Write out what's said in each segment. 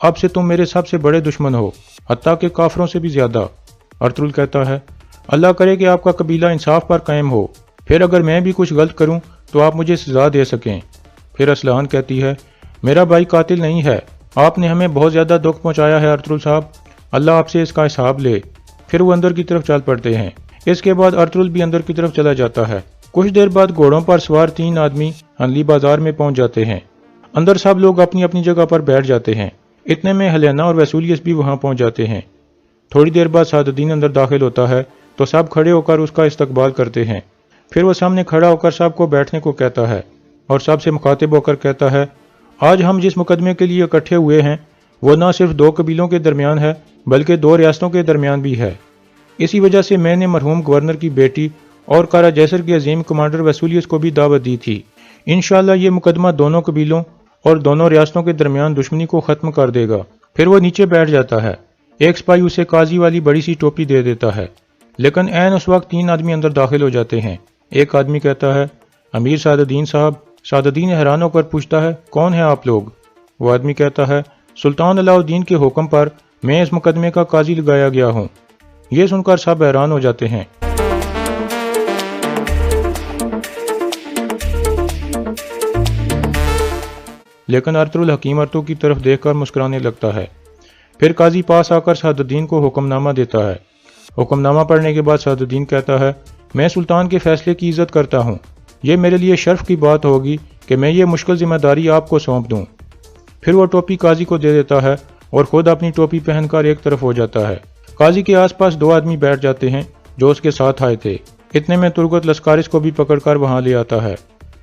اب سے تم میرے سب سے بڑے دشمن ہو، حتیٰ کہ کافروں سے بھی زیادہ۔ ارطغرل کہتا ہے اللہ کرے کہ آپ کا قبیلہ انصاف پر قائم ہو، پھر اگر میں بھی کچھ غلط کروں تو آپ مجھے سزا دے سکیں۔ پھر اسلحان کہتی ہے میرا بھائی قاتل نہیں ہے، آپ نے ہمیں بہت زیادہ دکھ پہنچایا ہے ارطغرل صاحب، اللہ آپ سے اس کا حساب لے۔ پھر وہ اندر کی طرف چل پڑتے ہیں۔ اس کے بعد ارطغرل بھی اندر کی طرف چلا جاتا ہے۔ کچھ دیر بعد گھوڑوں پر سوار 3 آدمی ہنلی بازار میں پہنچ جاتے ہیں۔ اندر سب لوگ اپنی اپنی جگہ پر بیٹھ جاتے ہیں۔ اتنے میں ہلینا اور ویسولیس بھی وہاں پہنچ جاتے ہیں۔ تھوڑی دیر بعد سعد الدین اندر داخل ہوتا ہے تو سب کھڑے ہو کر اس کا استقبال کرتے ہیں۔ پھر وہ سامنے کھڑا ہو کر سب کو بیٹھنے کو کہتا ہے اور سب سے مخاطب ہو کر کہتا ہے آج ہم جس مقدمے کے لیے اکٹھے ہوئے ہیں وہ نہ صرف 2 قبیلوں کے درمیان ہے بلکہ 2 ریاستوں کے درمیان بھی ہے۔ اسی وجہ سے میں نے مرحوم گورنر کی بیٹی اور کارا جیسر کے عظیم کمانڈر ویسولیس کو بھی دعوت دی تھی۔ انشاءاللہ یہ مقدمہ دونوں قبیلوں اور دونوں ریاستوں کے درمیان دشمنی کو ختم کر دے گا۔ پھر وہ نیچے بیٹھ جاتا ہے۔ ایک سپاہی اسے قاضی والی بڑی سی ٹوپی دے دیتا ہے، لیکن عین اس وقت 3 آدمی اندر داخل ہو جاتے ہیں۔ ایک آدمی کہتا ہے امیر سعد الدین صاحب۔ سعد الدین حیران ہو کر پوچھتا ہے کون ہیں آپ لوگ؟ وہ آدمی کہتا ہے سلطان علاء الدین کے حکم پر میں اس مقدمے کا قاضی لگایا گیا ہوں۔ یہ سن کر سب حیران ہو جاتے ہیں۔ لیکن ارطغرل حکیم ارطو کی طرف دیکھ کر مسکرانے لگتا ہے۔ پھر قاضی پاس آ کر سعد الدین کو حکم نامہ دیتا ہے۔ حکم نامہ پڑھنے کے بعد سعد الدین کہتا ہے میں سلطان کے فیصلے کی عزت کرتا ہوں، یہ میرے لیے شرف کی بات ہوگی کہ میں یہ مشکل ذمہ داری آپ کو سونپ دوں۔ پھر وہ ٹوپی قاضی کو دے دیتا ہے اور خود اپنی ٹوپی پہن کر ایک طرف ہو جاتا ہے۔ قاضی کے آس پاس 2 آدمی بیٹھ جاتے ہیں جو اس کے ساتھ آئے تھے۔ اتنے میں ترگت لسکارس کو بھی پکڑ کر وہاں لے آتا ہے۔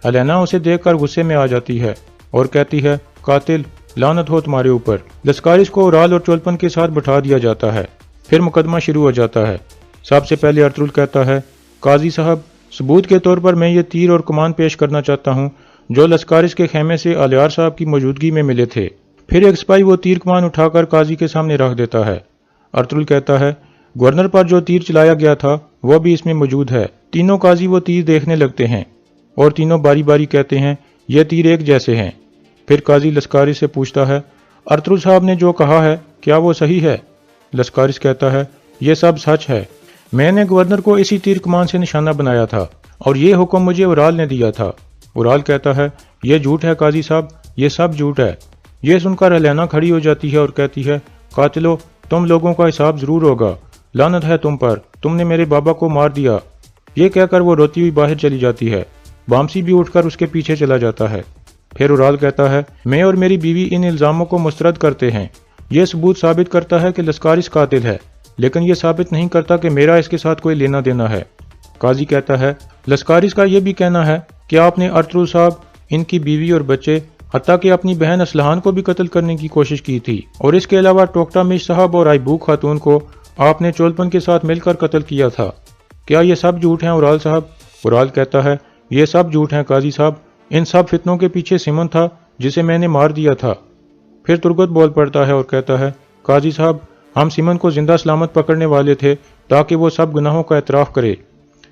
ہلینا اسے دیکھ کر غصے میں آ جاتی ہے اور کہتی ہے قاتل، لعنت ہو تمہارے اوپر۔ لسکارس کو اورال اور چولپن کے ساتھ بٹھا دیا جاتا ہے۔ پھر مقدمہ شروع ہو جاتا ہے۔ سب سے پہلے ارطغرل کہتا ہے قاضی صاحب، ثبوت کے طور پر میں یہ تیر اور کمان پیش کرنا چاہتا ہوں جو لسکارس کے خیمے سے الیار صاحب کی موجودگی میں ملے تھے۔ پھر ایک سپاہی وہ تیر کمان اٹھا کر قاضی کے سامنے رکھ دیتا ہے۔ ارطغرل کہتا ہے گورنر پر جو تیر چلایا گیا تھا وہ بھی اس میں موجود ہے۔ تینوں قاضی وہ تیر دیکھنے لگتے ہیں اور تینوں باری باری کہتے ہیں یہ تیر ایک جیسے ہیں۔ پھر قاضی لسکارس سے پوچھتا ہے ارطغرل صاحب نے جو کہا ہے کیا وہ صحیح ہے؟ لسکارس کہتا ہے یہ سب سچ ہے، میں نے گورنر کو اسی تیر کمان سے نشانہ بنایا تھا اور یہ حکم مجھے اورال نے دیا تھا۔ اورال کہتا ہے یہ جھوٹ ہے قاضی صاحب، یہ سب جھوٹ ہے۔ یہ سن کر ہلینا کھڑی ہو جاتی ہے اور کہتی ہے قاتلو، تم لوگوں کا حساب ضرور ہوگا، لعنت ہے تم پر، تم نے میرے بابا کو مار دیا۔ یہ کہہ کر وہ روتی ہوئی باہر چلی جاتی ہے۔ بامسی بھی اٹھ کر اس کے پیچھے چلا جاتا ہے۔ پھر اورال کہتا ہے میں اور میری بیوی ان الزاموں کو مسترد کرتے ہیں۔ یہ ثبوت ثابت کرتا ہے کہ لسکارس قاتل ہے، لیکن یہ ثابت نہیں کرتا کہ میرا اس کے ساتھ کوئی لینا دینا ہے۔ قاضی کہتا ہے لسکارس کا یہ بھی کہنا ہے کہ آپ نے ارطغرل صاحب، ان کی بیوی اور بچے، حتیٰ کہ اپنی بہن اسلحان کو بھی قتل کرنے کی کوشش کی تھی، اور اس کے علاوہ ٹوکٹا مش صاحب اور آئیبوک خاتون کو آپ نے چولپن کے ساتھ مل کر قتل کیا تھا۔ کیا یہ سب جھوٹ ہیں اورال صاحب؟ اورال کہتا ہے یہ سب جھوٹ ہیں قاضی صاحب، ان سب فتنوں کے پیچھے سمن تھا جسے میں نے مار دیا تھا۔ پھر ترگت بول پڑتا ہے اور کہتا ہے قاضی صاحب، ہم سمن کو زندہ سلامت پکڑنے والے تھے تاکہ وہ سب گناہوں کا اعتراف کرے،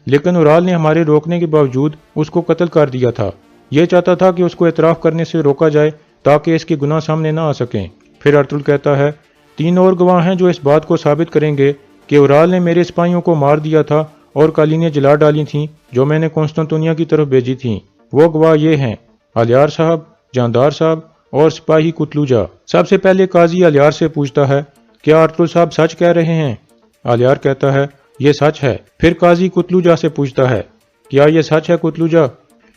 لیکن اورال نے ہمارے روکنے کے باوجود اس کو قتل کر دیا تھا۔ یہ چاہتا تھا کہ اس کو اعتراف کرنے سے روکا جائے تاکہ اس کے گناہ سامنے نہ آ سکیں۔ پھر ارطغرل کہتا ہے 3 اور گواہ ہیں جو اس بات کو ثابت کریں گے کہ اورال نے میرے سپاہیوں کو مار دیا تھا اور قالینیں جلا ڈالی تھیں جو میں نے قسطنطنیہ کی طرف بھیجی تھیں۔ وہ گواہ یہ ہیں الیار صاحب، جاندار صاحب اور سپاہی کتلوجا۔ سب سے پہلے قاضی الیار سے پوچھتا ہے کیا ارطغرل صاحب سچ کہہ رہے ہیں؟ الیار کہتا ہے یہ سچ ہے۔ پھر قاضی کتلوجا سے پوچھتا ہے کیا یہ سچ ہے کتلوجا؟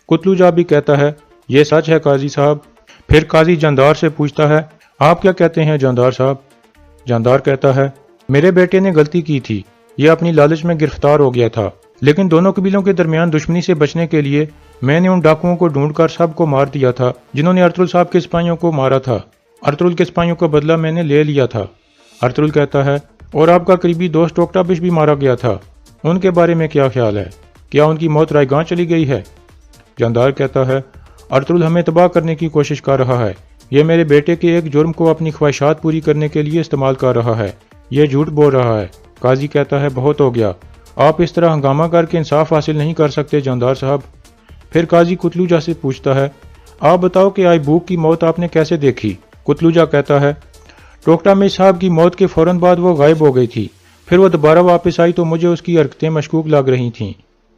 کتلوجا بھی کہتا ہے یہ سچ ہے قاضی صاحب۔ پھر قاضی جاندار سے پوچھتا ہے آپ کیا کہتے ہیں جاندار صاحب؟ جاندار کہتا ہے میرے بیٹے نے غلطی کی تھی، یہ اپنی لالچ میں گرفتار ہو گیا تھا، لیکن دونوں قبیلوں کے درمیان دشمنی سے بچنے کے لیے میں نے ان ڈاکوؤں کو ڈھونڈ کر سب کو مار دیا تھا جنہوں نے ارطغرل صاحب کے سپاہیوں کو مارا تھا۔ ارطغرل کے سپاہیوں کا بدلہ میں نے لے لیا تھا۔ ارطغرل کہتا ہے اور آپ کا قریبی دوست ٹوکٹا بش بھی مارا گیا تھا، ان کے بارے میں کیا خیال ہے؟ کیا ان کی موت رائے گاہ چلی گئی ہے؟ جاندار کہتا ہے ارطغرل ہمیں تباہ کرنے کی کوشش کر رہا ہے، یہ میرے بیٹے کے ایک جرم کو اپنی خواہشات پوری کرنے کے لیے استعمال کر رہا ہے، یہ جھوٹ بول رہا ہے۔ قاضی کہتا ہے بہت ہو گیا، آپ اس طرح ہنگامہ کر کے انصاف حاصل نہیں کر سکتے جاندار صاحب۔ پھر قاضی کتلوجا سے پوچھتا ہے آپ بتاؤ کہ آئیبوک کی موت آپ نے کیسے دیکھی؟ کتلوجا کہتا ہے ٹوکٹا میں صاحب کی موت کے فوراً بعد وہ غائب ہو گئی تھی۔ پھر وہ دوبارہ واپس آئی تو مجھے اس کی حرکتیں مشکوک لگ رہی تھیں۔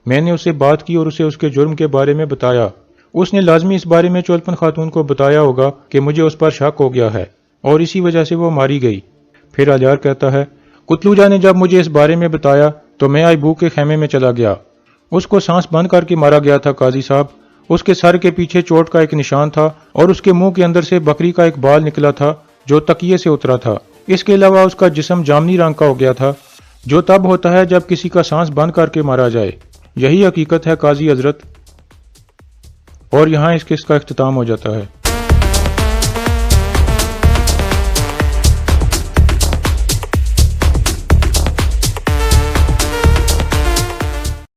میں نے اس سے بات کی اور اسے اس کے جرم کے بارے میں بتایا۔ اس نے لازمی اس بارے میں چولپن خاتون کو بتایا ہوگا کہ مجھے اس پر شک ہو گیا ہے اور اسی وجہ سے وہ ماری گئی۔ پھر الیار کہتا ہے، قتلوجہ نے جب مجھے اس بارے میں بتایا تو میں ایبوک کے خیمے میں چلا گیا۔ اس کو سانس بند کر کے مارا گیا تھا قاضی صاحب۔ اس کے سر کے پیچھے چوٹ کا ایک نشان تھا اور اس کے منہ کے اندر سے بکری کا ایک بال نکلا تھا جو تکیے سے اترا تھا۔ اس کے علاوہ اس کا جسم جامنی رنگ کا ہو گیا تھا، جو تب ہوتا ہے جب کسی کا سانس بند کر کے مارا جائے۔ یہی حقیقت ہے قاضی حضرت۔ اور یہاں اس کیس کا اختتام ہو جاتا ہے۔